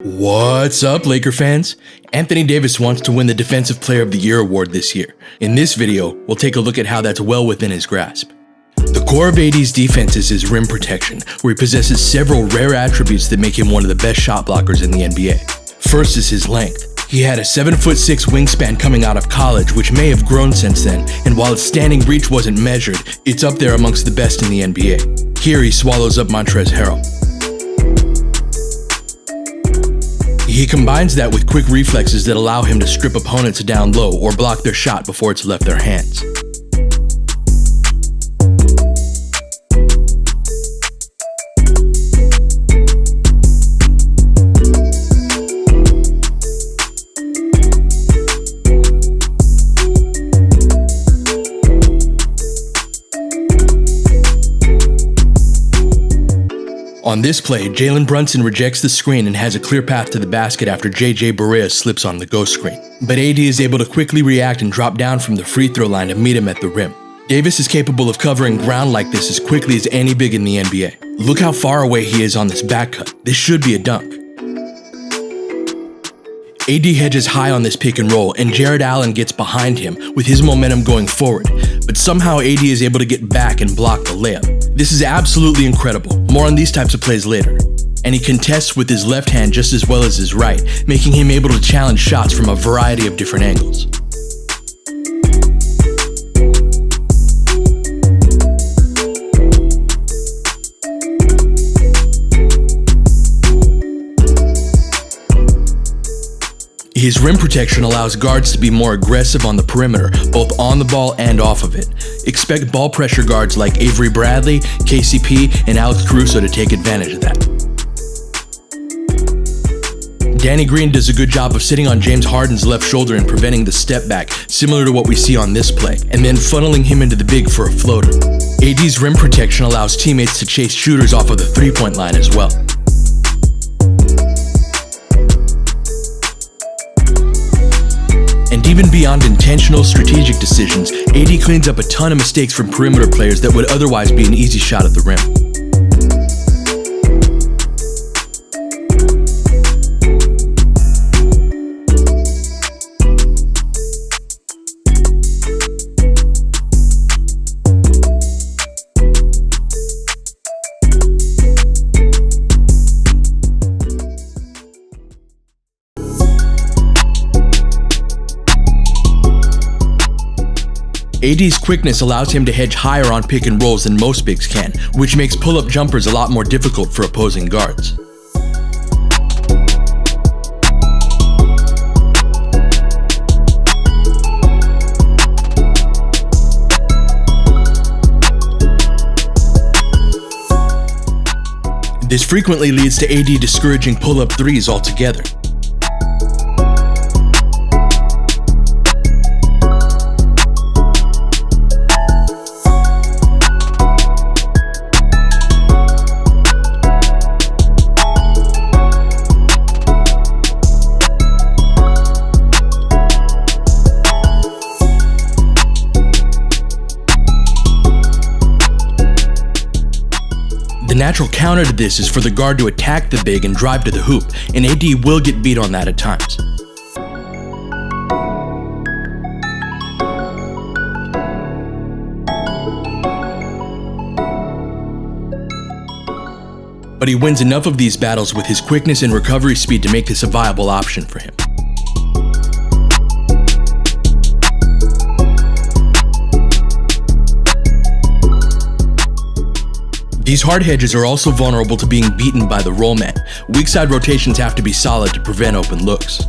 What's up, Laker fans? Anthony Davis wants to win the Defensive Player of the Year award this year. In this video, we'll take a look at how that's well within his grasp. The core of AD's defense is his rim protection, where he possesses several rare attributes that make him one of the best shot blockers in the NBA. First is his length. He had a 7'6" wingspan coming out of college, which may have grown since then, and while his standing reach wasn't measured, it's up there amongst the best in the NBA. Here he swallows up Montrezl Harrell. He combines that with quick reflexes that allow him to strip opponents down low or block their shot before it's left their hands. On this play, Jalen Brunson rejects the screen and has a clear path to the basket after JJ Barea slips on the ghost screen. But AD is able to quickly react and drop down from the free throw line to meet him at the rim. Davis is capable of covering ground like this as quickly as any big in the NBA. Look how far away he is on this back cut. This should be a dunk. AD hedges high on this pick and roll, and Jared Allen gets behind him with his momentum going forward, but somehow AD is able to get back and block the layup. This is absolutely incredible. More on these types of plays later. And he contests with his left hand just as well as his right, making him able to challenge shots from a variety of different angles. His rim protection allows guards to be more aggressive on the perimeter, both on the ball and off of it. Expect ball pressure guards like Avery Bradley, KCP, and Alex Caruso to take advantage of that. Danny Green does a good job of sitting on James Harden's left shoulder and preventing the step back, similar to what we see on this play, and then funneling him into the big for a floater. AD's rim protection allows teammates to chase shooters off of the three-point line as well. And even beyond intentional strategic decisions, AD cleans up a ton of mistakes from perimeter players that would otherwise be an easy shot at the rim. AD's quickness allows him to hedge higher on pick and rolls than most bigs can, which makes pull-up jumpers a lot more difficult for opposing guards. This frequently leads to AD discouraging pull-up threes altogether. The natural counter to this is for the guard to attack the big and drive to the hoop, and AD will get beat on that at times. But he wins enough of these battles with his quickness and recovery speed to make this a viable option for him. These hard hedges are also vulnerable to being beaten by the roll man. Weak side rotations have to be solid to prevent open looks.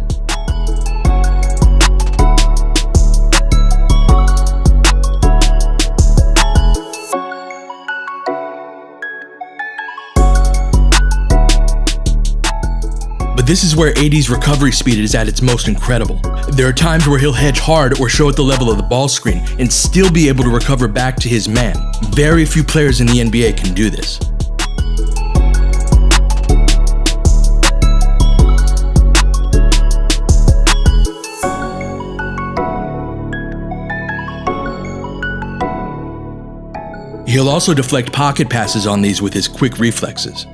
But this is where AD's recovery speed is at its most incredible. There are times where he'll hedge hard or show at the level of the ball screen and still be able to recover back to his man. Very few players in the NBA can do this. He'll also deflect pocket passes on these with his quick reflexes.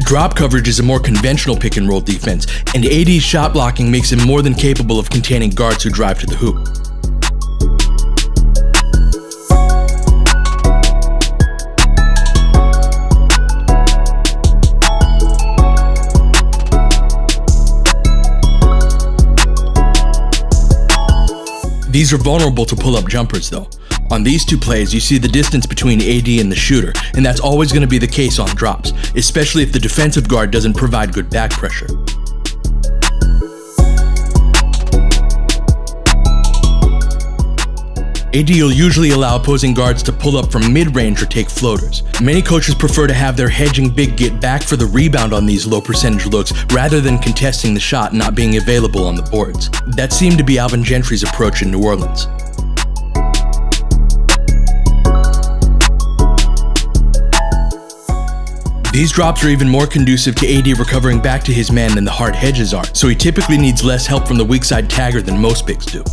Drop coverage is a more conventional pick-and-roll defense, and AD's shot blocking makes him more than capable of containing guards who drive to the hoop. These are vulnerable to pull-up jumpers though. On these two plays, you see the distance between AD and the shooter, and that's always going to be the case on drops, especially if the defensive guard doesn't provide good back pressure. AD will usually allow opposing guards to pull up from mid-range or take floaters. Many coaches prefer to have their hedging big get back for the rebound on these low percentage looks rather than contesting the shot and not being available on the boards. That seemed to be Alvin Gentry's approach in New Orleans. These drops are even more conducive to AD recovering back to his man than the hard hedges are, so he typically needs less help from the weak side tagger than most bigs do.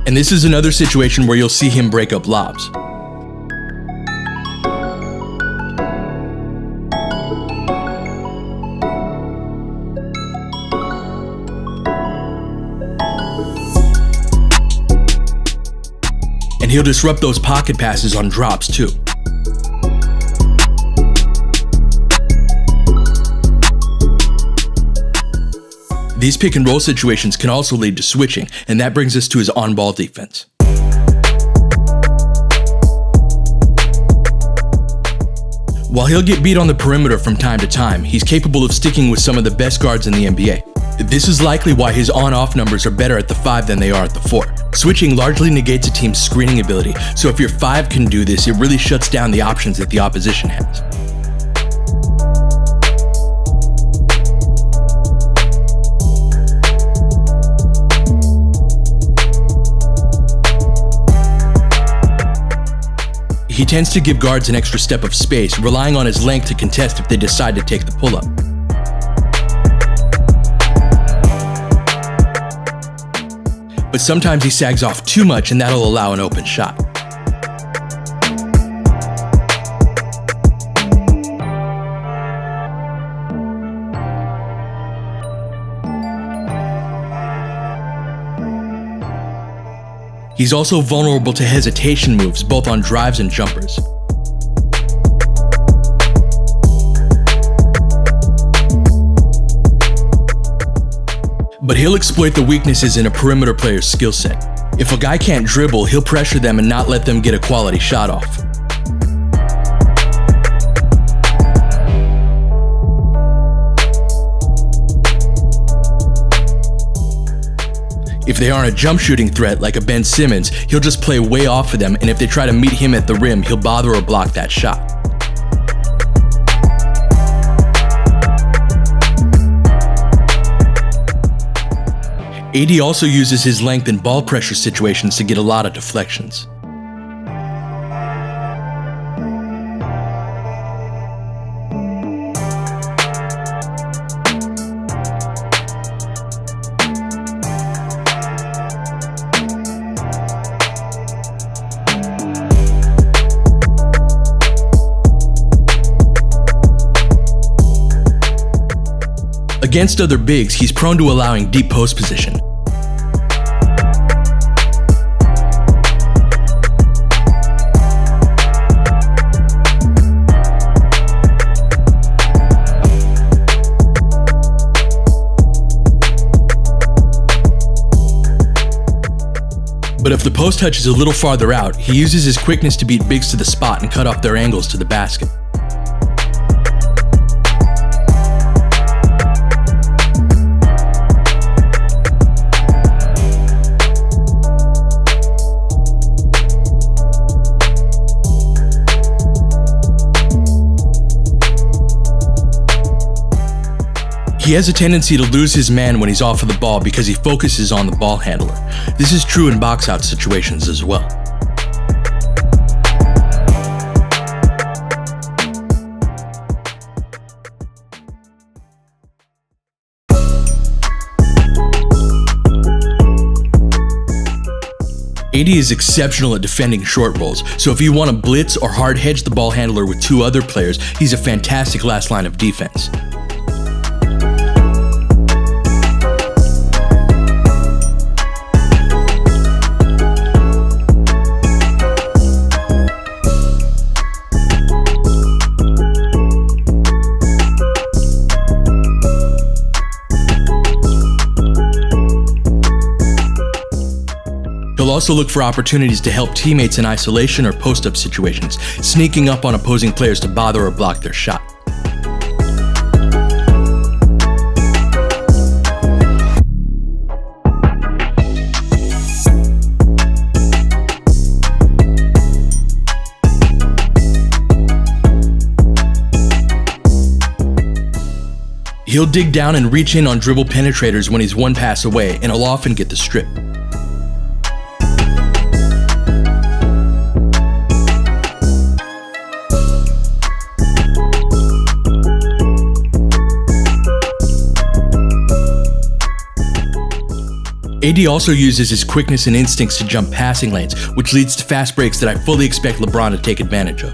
And this is another situation where you'll see him break up lobs. And he'll disrupt those pocket passes on drops too. These pick and roll situations can also lead to switching, and that brings us to his on-ball defense. While he'll get beat on the perimeter from time to time, he's capable of sticking with some of the best guards in the NBA. This is likely why his on-off numbers are better at the 5 than they are at the 4. Switching largely negates a team's screening ability, so if your 5 can do this, it really shuts down the options that the opposition has. He tends to give guards an extra step of space, relying on his length to contest if they decide to take the pull-up. But sometimes he sags off too much, and that'll allow an open shot. He's also vulnerable to hesitation moves, both on drives and jumpers. But he'll exploit the weaknesses in a perimeter player's skill set. If a guy can't dribble, he'll pressure them and not let them get a quality shot off. If they aren't a jump shooting threat like a Ben Simmons, he'll just play way off of them, and if they try to meet him at the rim, he'll bother or block that shot. AD also uses his length in ball pressure situations to get a lot of deflections. Against other bigs, he's prone to allowing deep post position. But if the post touch is a little farther out, he uses his quickness to beat bigs to the spot and cut off their angles to the basket. He has a tendency to lose his man when he's off of the ball because he focuses on the ball handler. This is true in box-out situations as well. AD is exceptional at defending short rolls, so if you want to blitz or hard hedge the ball handler with two other players, he's a fantastic last line of defense. He'll also look for opportunities to help teammates in isolation or post-up situations, sneaking up on opposing players to bother or block their shot. He'll dig down and reach in on dribble penetrators when he's one pass away, and he'll often get the strip. AD also uses his quickness and instincts to jump passing lanes, which leads to fast breaks that I fully expect LeBron to take advantage of.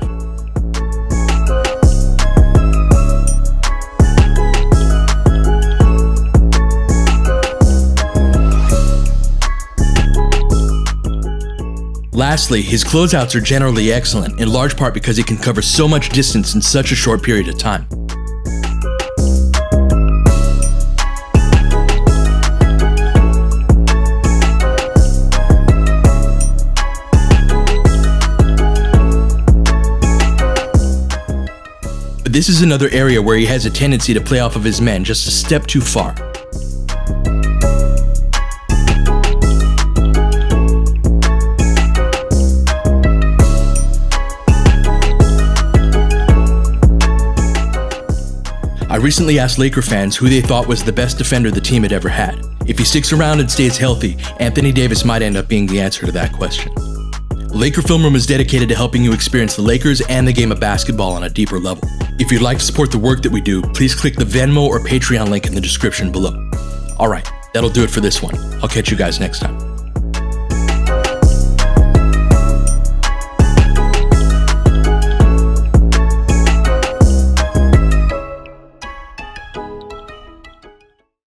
Lastly, his closeouts are generally excellent, in large part because he can cover so much distance in such a short period of time. But this is another area where he has a tendency to play off of his men just a step too far. I recently asked Laker fans who they thought was the best defender the team had ever had. If he sticks around and stays healthy, Anthony Davis might end up being the answer to that question. Laker Film Room is dedicated to helping you experience the Lakers and the game of basketball on a deeper level. If you'd like to support the work that we do, please click the Venmo or Patreon link in the description below. Alright, that'll do it for this one. I'll catch you guys next time.